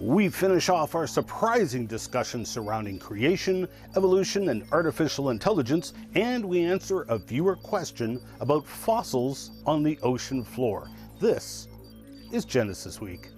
We finish off our surprising discussion surrounding creation, evolution, and artificial intelligence, and we answer a viewer question about fossils on the ocean floor. This is Genesis Week.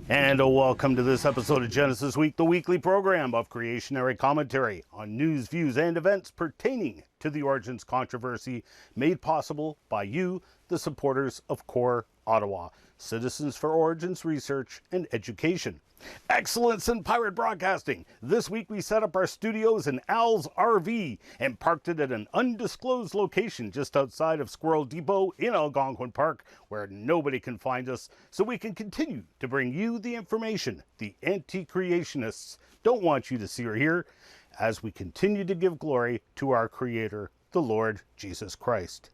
And welcome to this episode of Genesis Week, the weekly program of creationary commentary on news, views, and events pertaining to the Origins controversy, made possible by you, the supporters of CORE Ottawa, Citizens for Origins Research and Education. Excellence in pirate broadcasting. This week we set up our studios in Al's RV and parked it at an undisclosed location just outside of Squirrel Depot in Algonquin Park, where nobody can find us, so we can continue to bring you the information the anti-creationists don't want you to see or hear, as we continue to give glory to our Creator, the Lord Jesus Christ.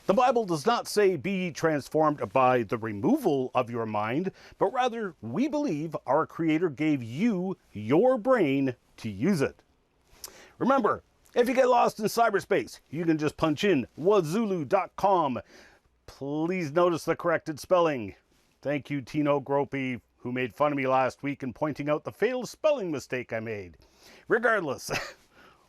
The Bible does not say be ye transformed by the removal of your mind, but rather we believe our Creator gave you your brain to use it. Remember, if you get lost in cyberspace, you can just punch in wazulu.com. Please notice the corrected spelling. Thank you, Tino Gropey, who made fun of me last week in pointing out the fatal spelling mistake I made. Regardless,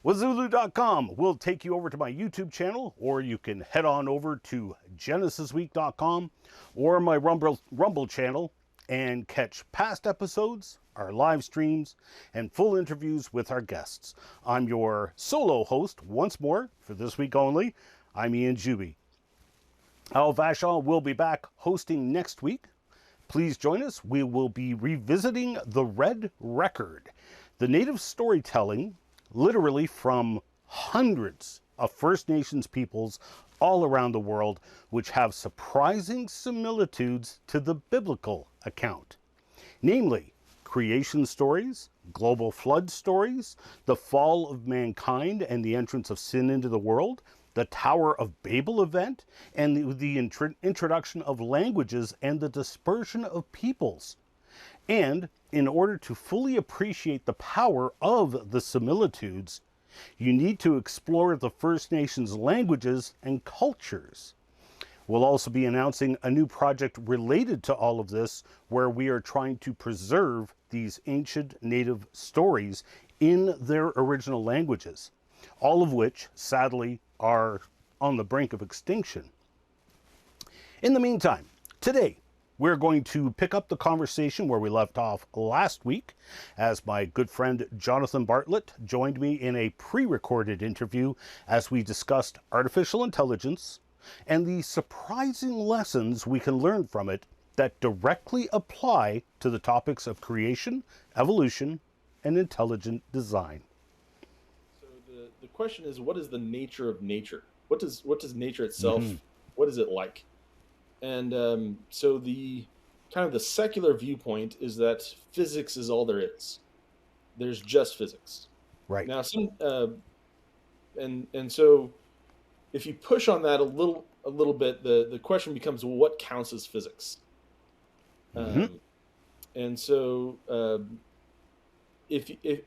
wazulu.com will take you over to my YouTube channel, or you can head on over to genesisweek.com or my Rumble channel and catch past episodes, our live streams, and full interviews with our guests. I'm your solo host once more for this week only. I'm Ian Juby. Al Vachon will be back hosting next week. Please join us. We will be revisiting the Red Record, the native storytelling literally from hundreds of First Nations peoples all around the world, which have surprising similitudes to the biblical account. Namely, creation stories, global flood stories, the fall of mankind and the entrance of sin into the world, the Tower of Babel event, and the introduction of languages and the dispersion of peoples. And in order to fully appreciate the power of the similitudes, you need to explore the First Nations languages and cultures. We'll also be announcing a new project related to all of this, where we are trying to preserve these ancient native stories in their original languages, all of which, sadly, are on the brink of extinction. In the meantime, today, we're going to pick up the conversation where we left off last week, as my good friend Jonathan Bartlett joined me in a pre-recorded interview as we discussed artificial intelligence and the surprising lessons we can learn from it that directly apply to the topics of creation, evolution, and intelligent design. So the question is, what is the nature of nature? What does nature itself, what is it like? And so the kind of the secular viewpoint is that physics is all there is. There's just physics. Right. Now, and so if you push on that a little bit, the question becomes, well, what counts as physics? And so if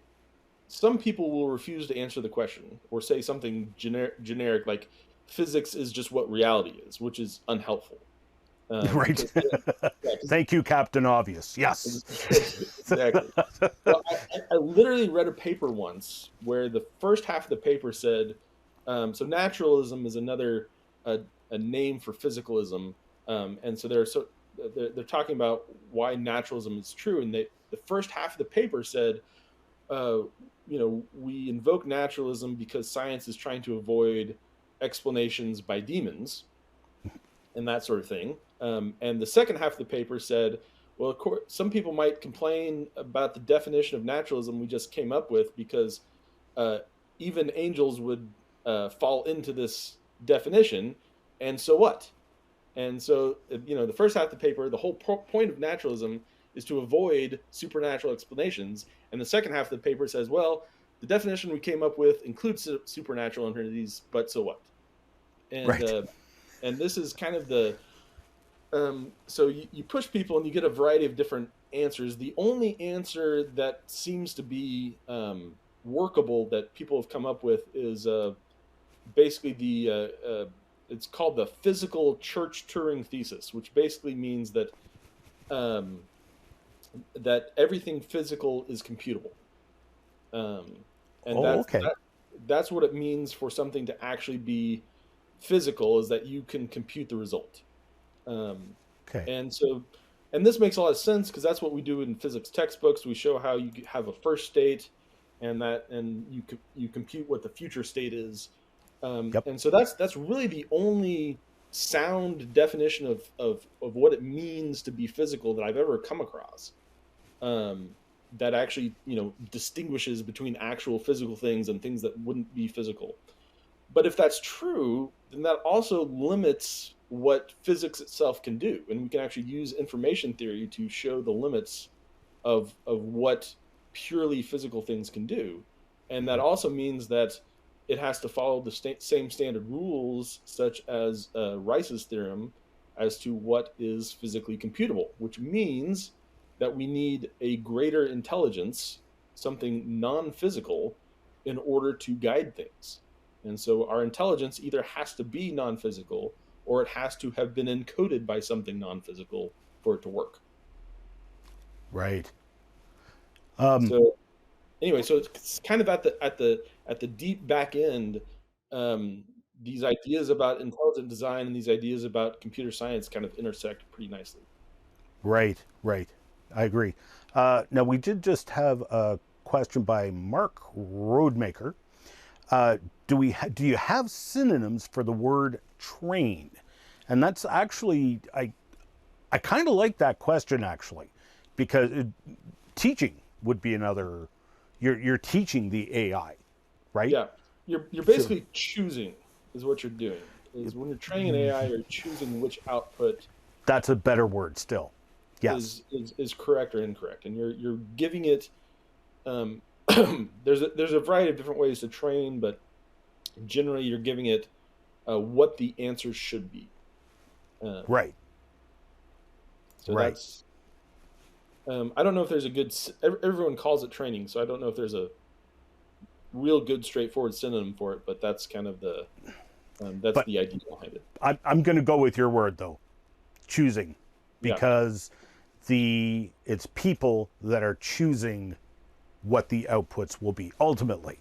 some people will refuse to answer the question or say something generic like physics is just what reality is, which is unhelpful. Right. Thank you, Captain Obvious. Yes. Exactly. Well, I literally read a paper once where the first half of the paper said, so naturalism is another a name for physicalism, and so they're talking about why naturalism is true, and the first half of the paper said, we invoke naturalism because science is trying to avoid explanations by demons and that sort of thing. And the second half of the paper said, well, of course, some people might complain about the definition of naturalism we just came up with because even angels would fall into this definition. And so what? And so, the first half of the paper, the whole point of naturalism is to avoid supernatural explanations. And the second half of the paper says, well, the definition we came up with includes supernatural entities, but so what? And Right. and this is kind of the so you push people and you get a variety of different answers. The only answer that seems to be workable that people have come up with is basically it's called the physical church Turing thesis, which basically means that um, that everything physical is computable, um, and Oh, okay. that's what it means for something to actually be physical, is that you can compute the result. Um, Okay. and so, and this makes a lot of sense because that's what we do in physics textbooks. We show how you have a first state, and you compute what the future state is. Yep. And so that's really the only sound definition of what it means to be physical that I've ever come across. Um, that actually, distinguishes between actual physical things and things that wouldn't be physical. But if that's true, then that also limits what physics itself can do, and we can actually use information theory to show the limits of what purely physical things can do. And that also means that it has to follow the same standard rules, such as Rice's theorem, as to what is physically computable, which means that we need a greater intelligence, something non-physical, in order to guide things. And so our intelligence either has to be non-physical or it has to have been encoded by something non-physical for it to work. Right. So anyway, so it's kind of at the deep back end, um, these ideas about intelligent design and these ideas about computer science kind of intersect pretty nicely. Right. Right. I agree. Now, we did just have a question by Mark Roadmaker. Do you have synonyms for the word train? And that's actually, I kind of like that question actually, because teaching would be another. You're teaching the AI, right? Yeah, you're So basically choosing is what you're doing. Is when you're training an AI, you're choosing which output that's a better word still. Yes. is correct or incorrect, and you're giving it. Um, there's a variety of different ways to train, but generally you're giving it what the answer should be. Um, Right. so Right. that's I don't know if there's a good. Everyone calls it training, so I don't know if there's a real good straightforward synonym for it, but that's kind of that's But the idea behind it. I'm going to go with your word though, choosing, Yeah. because it's people that are choosing what the outputs will be ultimately.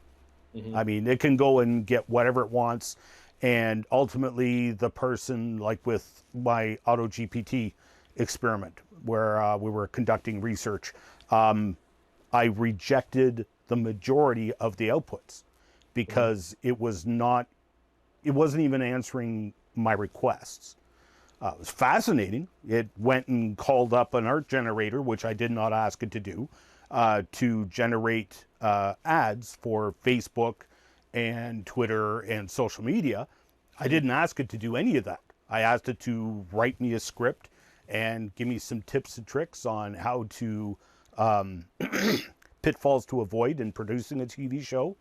Hmm. I mean, it can go and get whatever it wants, and ultimately, the person, like with my Auto GPT experiment, where we were conducting research, I rejected the majority of the outputs Hmm. because it wasn't even answering my requests. It was fascinating. It went and called up an art generator, which I did not ask it to do, to generate ads for Facebook and Twitter and social media. I Hmm. didn't ask it to do any of that. I asked it to write me a script and give me some tips and tricks on how to um, pitfalls to avoid in producing a TV show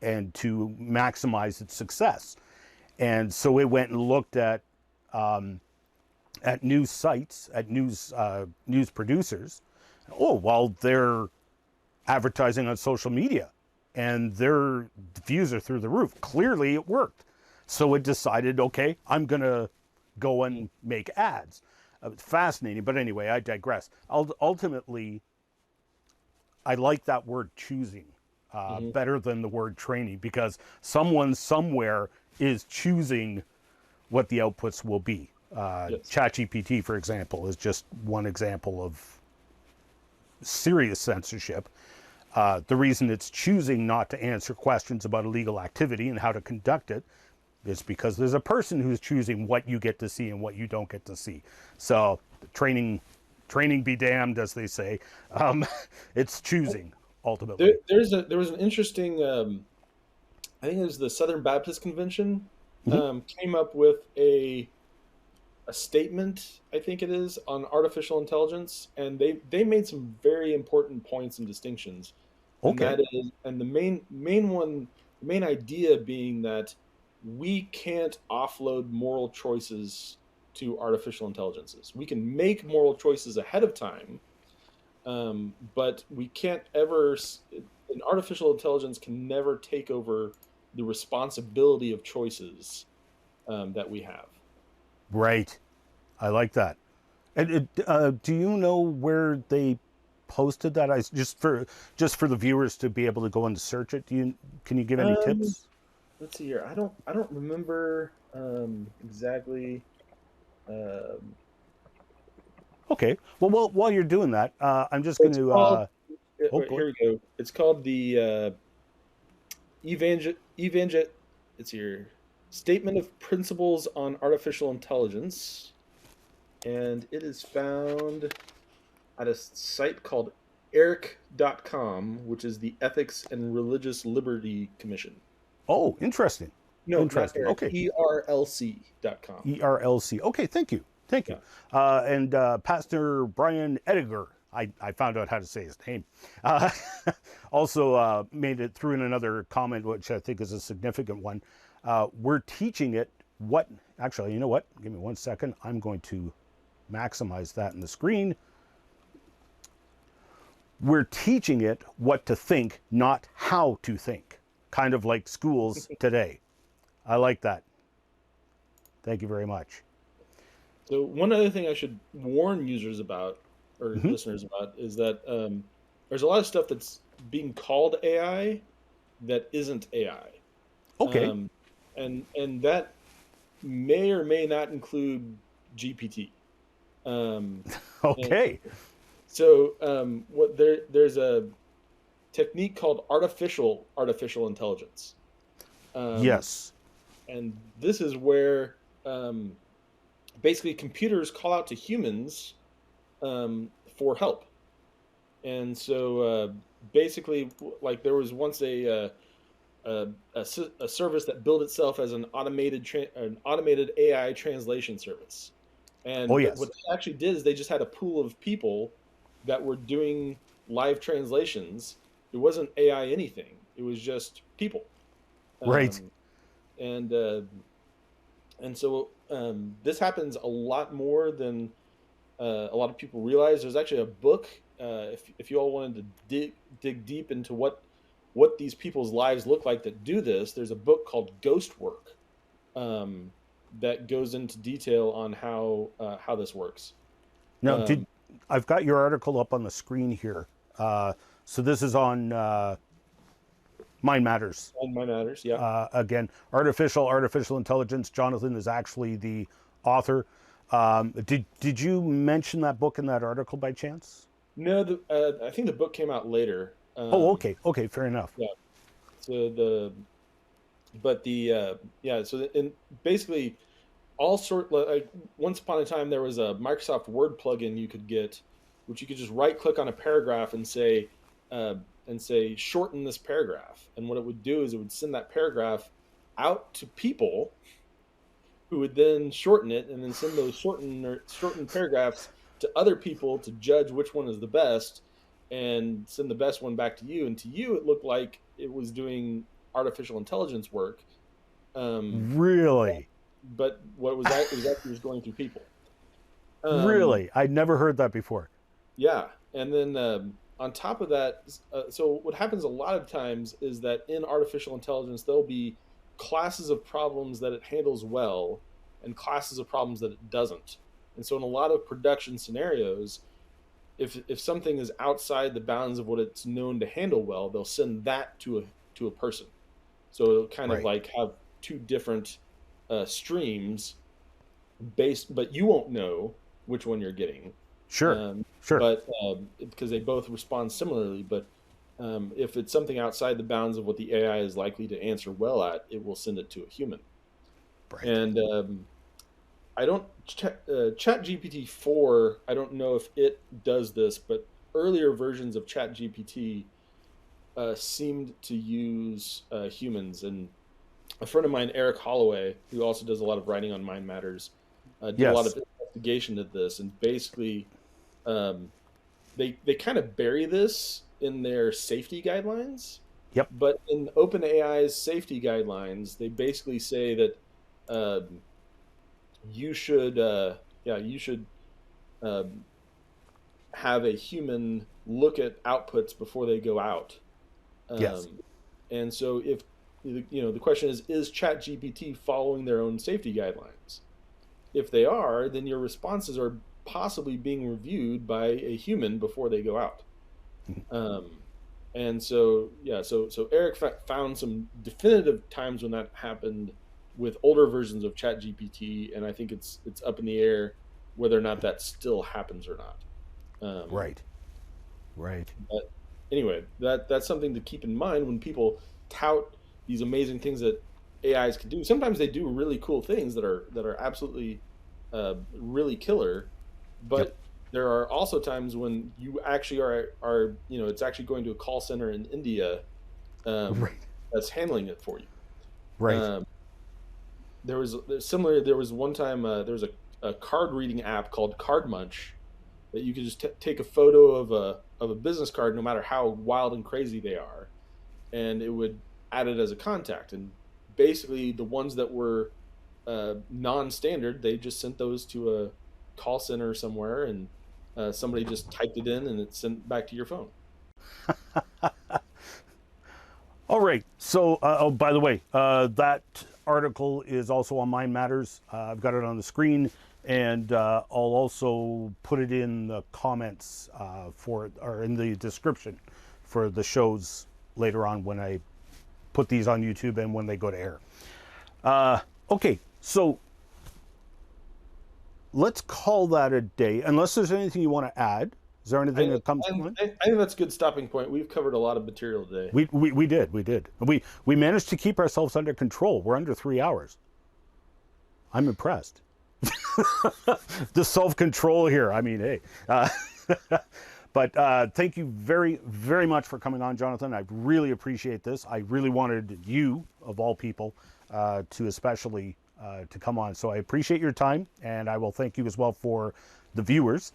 and to maximize its success. And so it went and looked at news sites, at news producers. Oh, well, they're advertising on social media, and their views are through the roof. Clearly, it worked. So it decided, okay, I'm gonna go and make ads. It's fascinating, but anyway, I digress. Ultimately, I like that word choosing Hmm. better than the word training, because someone somewhere is choosing what the outputs will be. Yes. ChatGPT, for example, is just one example of serious censorship. The reason it's choosing not to answer questions about illegal activity and how to conduct it is because there's a person who's choosing what you get to see and what you don't get to see. So training be damned, as they say. It's choosing ultimately. There was an interesting. I think it was the Southern Baptist Convention Hmm. came up with a statement, I think it is, on artificial intelligence, and they made some very important points and distinctions, and Okay. that is, and the main idea being that we can't offload moral choices to artificial intelligences. We can make moral choices ahead of time, but we can't ever. An artificial intelligence can never take over the responsibility of choices that we have. Right. I like that. And do you know where they posted that? Just for the viewers to be able to go and search it. Can you give any Um, tips? let's see here. I don't remember exactly. Um, Okay. Well, while you're doing that, I'm just going it's to. called. Oh, Wait, go ahead. here we go. It's called the evangel. It's your statement of principles on artificial intelligence, and it is found at a site called eric.com, which is the Ethics and Religious Liberty Commission. Oh, interesting. No, not Interesting. Eric. Okay. ERLC.com. ERLC. Okay. Thank you. Thank you. Yeah. And Pastor Brian Ediger. I found out how to say his name. Uh, also made it through in another comment, which I think is a significant one. We're teaching it what. Actually, you know what? Give me 1 second. I'm going to maximize that in the screen. We're teaching it what to think, not how to think. Kind of like schools today. I like that. Thank you very much. So one other thing I should warn users about or Hmm. listeners about is that there's a lot of stuff that's being called AI that isn't AI, Okay. um, and that may or may not include GPT. Um, and Okay. what there's a technique called artificial intelligence, um, Yes. and this is where basically computers call out to humans for help. And so basically, like there was once a service that billed itself as an automated AI translation service. Oh, And what yes. they actually did is they just had a pool of people that were doing live translations. It wasn't AI anything. It was just people. Right. Um, and so this happens a lot more than a lot of people realize. There's actually a book. If you all wanted to dig deep into what these people's lives look like that do this, there's a book called Ghost Work um, that goes into detail on how this works. Now, Um, I've got your article up on the screen here. So this is on Mind Matters. on My Matters, yeah. Again, artificial intelligence. Jonathan is actually the author. Did you mention that book in that article by chance? No, I think the book came out later. Oh, okay, okay, fair enough. Yeah. So the but the yeah. So and basically all sort like once upon a time there was a Microsoft Word plugin you could get, which you could just right click on a paragraph uh, and say shorten this paragraph, and what it would do is it would send that paragraph out to people who would then shorten it and then send those shortened paragraphs to other people to judge which one is the best and send the best one back to you. And to you, it looked like it was doing artificial intelligence work. Um, Really, but what was that? It was actually just going through people. Um, really, I'd never heard that before. yeah, and then on top of that, so what happens a lot of times is that in artificial intelligence, there'll be classes of problems that it handles well, and classes of problems that it doesn't. And so, in a lot of production scenarios, if something is outside the bounds of what it's known to handle well, they'll send that to a person. So it'll kind of Right. like have two different streams based, but you won't know which one you're getting, Sure. Sure. but because they both respond similarly. But if it's something outside the bounds of what the AI is likely to answer well at, it will send it to a human. Right. And I don't Chat GPT 4. I don't know if it does this, but earlier versions of Chat GPT seemed to use humans. And a friend of mine, Eric Holloway, who also does a lot of writing on Mind Matters, did a lot of Yes. investigation of this, and basically, um, they kind of bury this in their safety guidelines. Yep. But in OpenAI's safety guidelines, they basically say that um, you should, you should um, have a human look at outputs before they go out. Yes. Um, and so, if the question is ChatGPT following their own safety guidelines? If they are, then your responses are possibly being reviewed by a human before they go out. Um, and so, yeah, so Eric found some definitive times when that happened with older versions of ChatGPT, and I think it's up in the air whether or not that still happens or not. Um, Right. Right. but anyway, that's something to keep in mind when people tout these amazing things that AIs can do. Sometimes they do really cool things that are absolutely really killer, Yep. but there are also times when you actually are it's actually going to a call center in India um, Right. that's handling it for you. Right. Um, there's similar. There was one time there was a card reading app called Card Munch that you could just take a photo of a business card, no matter how wild and crazy they are, and it would add it as a contact. And basically, the ones that were non-standard, they just sent those to a call center somewhere, and somebody just typed it in, and it's sent back to your phone. All right. So, oh, by the way, that article is also on Mind Matters. I've got it on the screen, and I'll also put it in the comments or in the description for the shows later on when I put these on YouTube and when they go to air. Okay, so let's call that a day. Unless there's anything you want to add. Is there anything that comes to mind? I think that's a good stopping point. We've covered a lot of material today. We did. We managed to keep ourselves under control. We're under 3 hours. I'm impressed. The self-control here. I mean, hey. But thank you very, very much for coming on, Jonathan. I really appreciate this. I really wanted you, of all people, to especially to come on. So I appreciate your time, and I will thank you as well for the viewers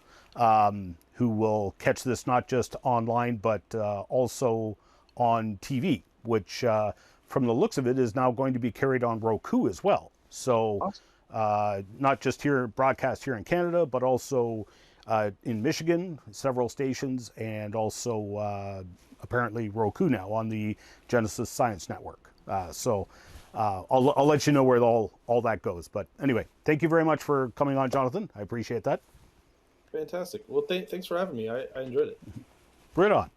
who will catch this not just online, but also on TV, which from the looks of it is now going to be carried on Roku as well. So not just here, broadcast here in Canada, but also in Michigan, several stations, and also apparently Roku now on the Genesis Science Network. So I'll let you know where all that goes. But anyway, thank you very much for coming on, Jonathan. I appreciate that. Fantastic. Well, thanks for having me. I enjoyed it. Right on.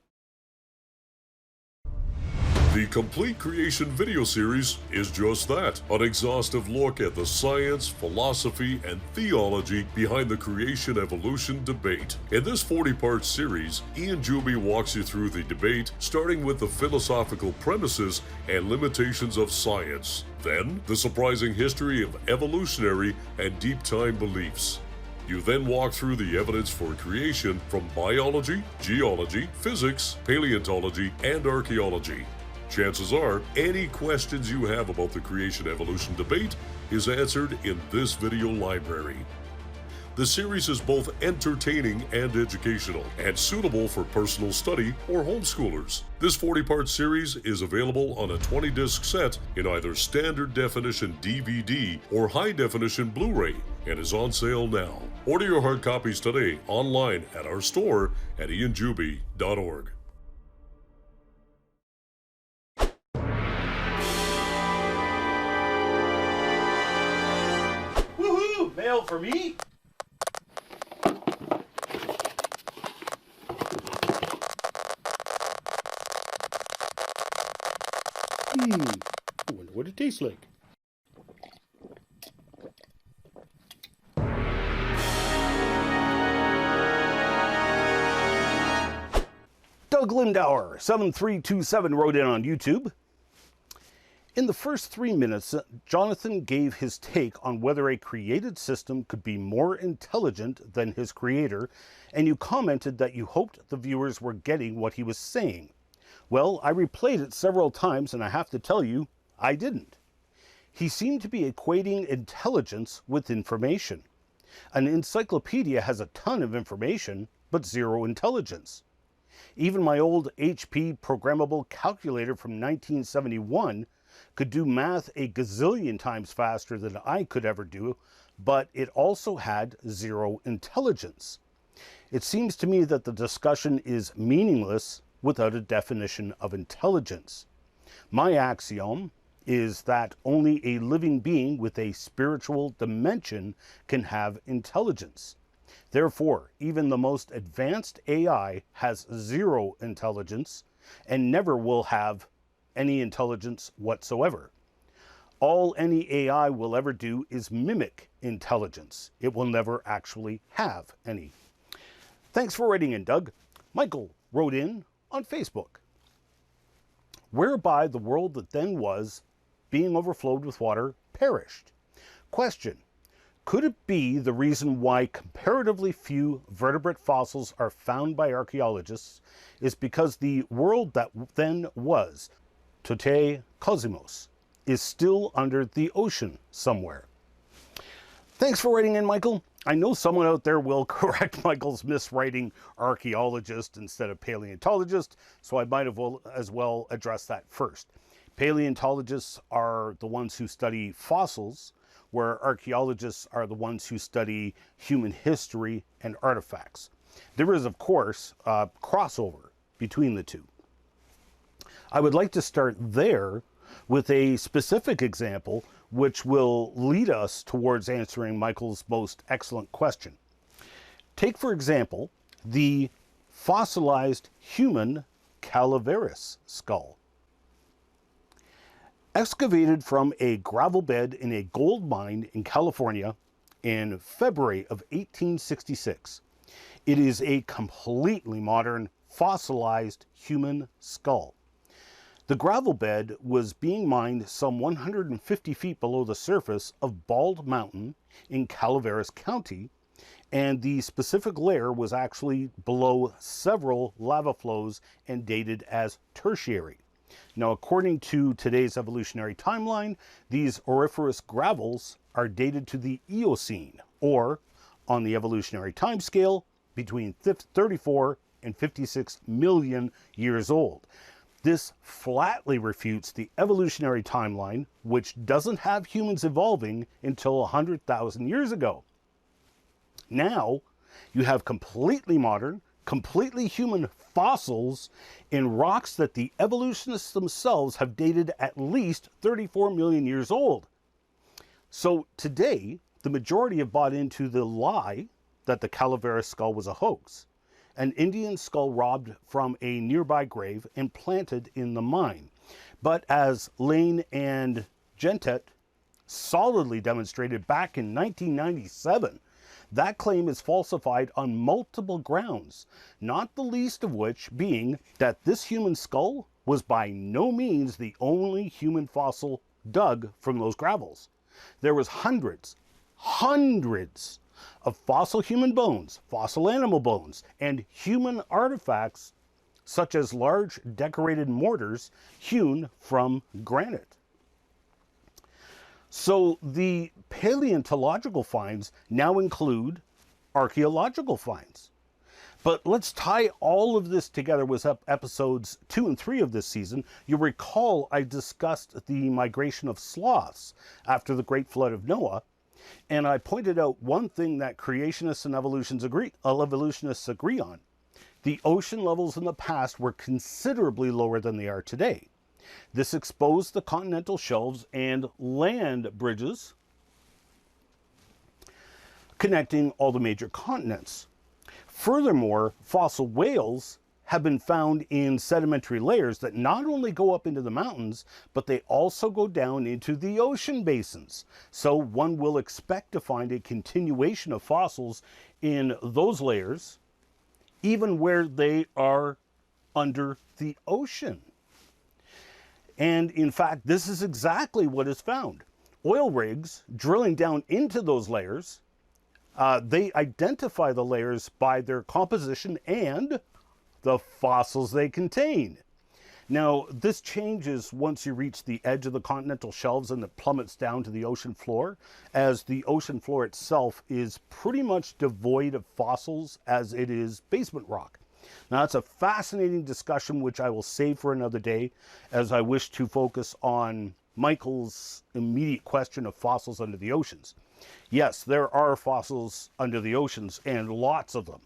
The Complete Creation video series is just that, an exhaustive look at the science, philosophy, and theology behind the creation-evolution debate. In this 40-part series, Ian Juby walks you through the debate, starting with the philosophical premises and limitations of science, then the surprising history of evolutionary and deep-time beliefs. You then walk through the evidence for creation from biology, geology, physics, paleontology, and archaeology. Chances are, any questions you have about the creation-evolution debate is answered in this video library. The series is both entertaining and educational, and suitable for personal study or homeschoolers. This 40-part series is available on a 20-disc set in either standard definition DVD or high-definition Blu-ray, and is on sale now. Order your hard copies today online at our store at ianjuby.org. Woohoo! Mail for me? I wonder what it tastes like. Doug Lindauer, 7327, wrote in on YouTube. In the first 3 minutes, Jonathan gave his take on whether a created system could be more intelligent than his creator, and you commented that you hoped the viewers were getting what he was saying. Well, I replayed it several times, and I have to tell you, I didn't. He seemed to be equating intelligence with information. An encyclopedia has a ton of information, but zero intelligence. Even my old HP programmable calculator from 1971 could do math a gazillion times faster than I could ever do, but it also had zero intelligence. It seems to me that the discussion is meaningless without a definition of intelligence. My axiom is that only a living being with a spiritual dimension can have intelligence. Therefore, even the most advanced AI has zero intelligence and never will have any intelligence whatsoever. All any AI will ever do is mimic intelligence. It will never actually have any. Thanks for writing in, Doug. Michael wrote in on Facebook. Whereby the world that then was, being overflowed with water, perished. Question: could it be the reason why comparatively few vertebrate fossils are found by archaeologists is because the world that then was, Tote Cosmos, is still under the ocean somewhere? Thanks for writing in, Michael. I know someone out there will correct Michael's miswriting archaeologist instead of paleontologist, so I might as well address that first. Paleontologists are the ones who study fossils, where archaeologists are the ones who study human history and artifacts. There is, of course, a crossover between the two. I would like to start there with a specific example which will lead us towards answering Michael's most excellent question. Take, for example, the fossilized human Calaveras skull. Excavated from a gravel bed in a gold mine in California in February of 1866. It is a completely modern fossilized human skull. The gravel bed was being mined some 150 feet below the surface of Bald Mountain in Calaveras County, and the specific layer was actually below several lava flows and dated as tertiary. Now, according to today's evolutionary timeline, these auriferous gravels are dated to the Eocene, or, on the evolutionary timescale, between 34 and 56 million years old. This flatly refutes the evolutionary timeline, which doesn't have humans evolving until 100,000 years ago. Now, you have completely modern, completely human fossils in rocks that the evolutionists themselves have dated at least 34 million years old. So today, the majority have bought into the lie that the Calaveras skull was a hoax, an Indian skull robbed from a nearby grave and planted in the mine. But as Lane and Gentet solidly demonstrated back in 1997, that claim is falsified on multiple grounds, not the least of which being that this human skull was by no means the only human fossil dug from those gravels. There was hundreds of fossil human bones, fossil animal bones, and human artifacts such as large decorated mortars hewn from granite. So the paleontological finds now include archaeological finds. But let's tie all of this together with episodes 2 and 3 of this season. You'll recall I discussed the migration of sloths after the Great Flood of Noah, and I pointed out one thing that creationists and evolutionists agree on. The ocean levels in the past were considerably lower than they are today. This exposed the continental shelves and land bridges connecting all the major continents. Furthermore, fossil whales have been found in sedimentary layers that not only go up into the mountains, but they also go down into the ocean basins. So one will expect to find a continuation of fossils in those layers, even where they are under the ocean. And in fact, this is exactly what is found. Oil rigs drilling down into those layers, they identify the layers by their composition and the fossils they contain. Now, this changes once you reach the edge of the continental shelves and it plummets down to the ocean floor, as the ocean floor itself is pretty much devoid of fossils as it is basement rock. Now, that's a fascinating discussion which I will save for another day, as I wish to focus on Michael's immediate question of fossils under the oceans. Yes, there are fossils under the oceans, and lots of them.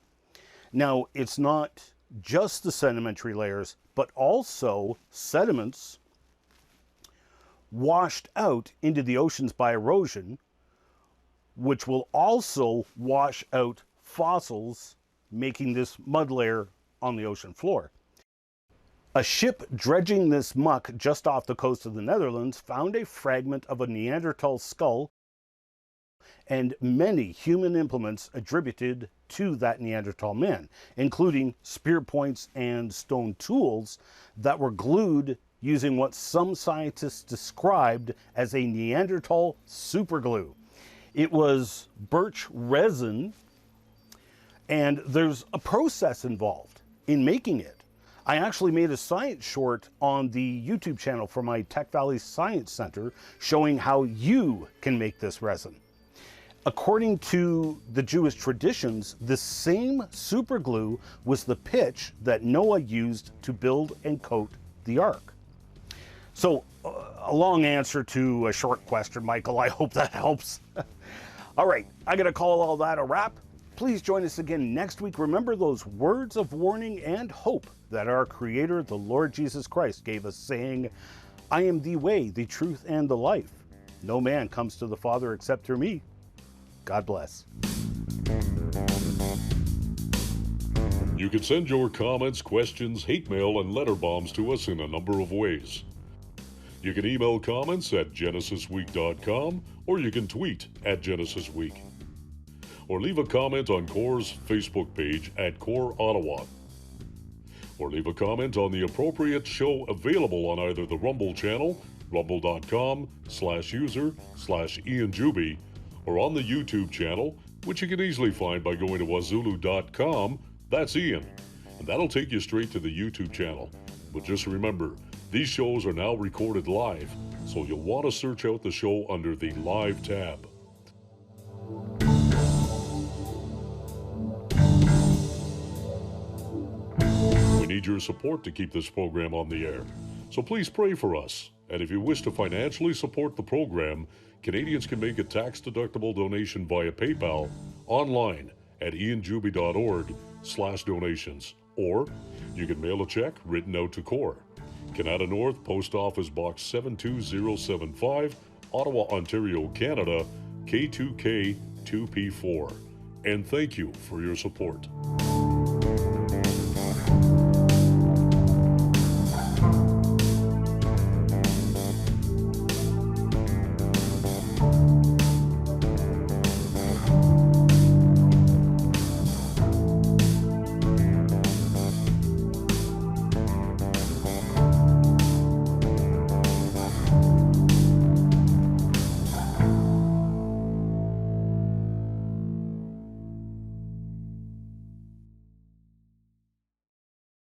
Now, it's not just the sedimentary layers, but also sediments washed out into the oceans by erosion, which will also wash out fossils, making this mud layer on the ocean floor. A ship dredging this muck just off the coast of the Netherlands found a fragment of a Neanderthal skull and many human implements attributed to that Neanderthal man, including spear points and stone tools that were glued using what some scientists described as a Neanderthal superglue. It was birch resin, and there's a process involved in making it. I actually made a science short on the YouTube channel for my Tech Valley Science Center showing how you can make this resin. According to the Jewish traditions, the same superglue was the pitch that Noah used to build and coat the ark. So, a long answer to a short question, Michael. I hope that helps. All right, I gotta call all that a wrap. Please join us again next week. Remember those words of warning and hope that our Creator, the Lord Jesus Christ, gave us, saying, "I am the way, the truth, and the life. No man comes to the Father except through me." God bless. You can send your comments, questions, hate mail, and letter bombs to us in a number of ways. You can email comments at genesisweek.com, or you can tweet at GenesisWeek. Or leave a comment on CORE's Facebook page at CORE Ottawa. Or leave a comment on the appropriate show available on either the Rumble channel, rumble.com/user/IanJuby, or on the YouTube channel, which you can easily find by going to wazulu.com, that's Ian, and that'll take you straight to the YouTube channel. But just remember, these shows are now recorded live, so you'll want to search out the show under the Live tab. We need your support to keep this program on the air, so please pray for us. And if you wish to financially support the program, Canadians can make a tax-deductible donation via PayPal online at ianjuby.org/donations. Or you can mail a check written out to CORE, Canada North, Post Office Box 72075, Ottawa, Ontario, Canada, K2K2P4. And thank you for your support.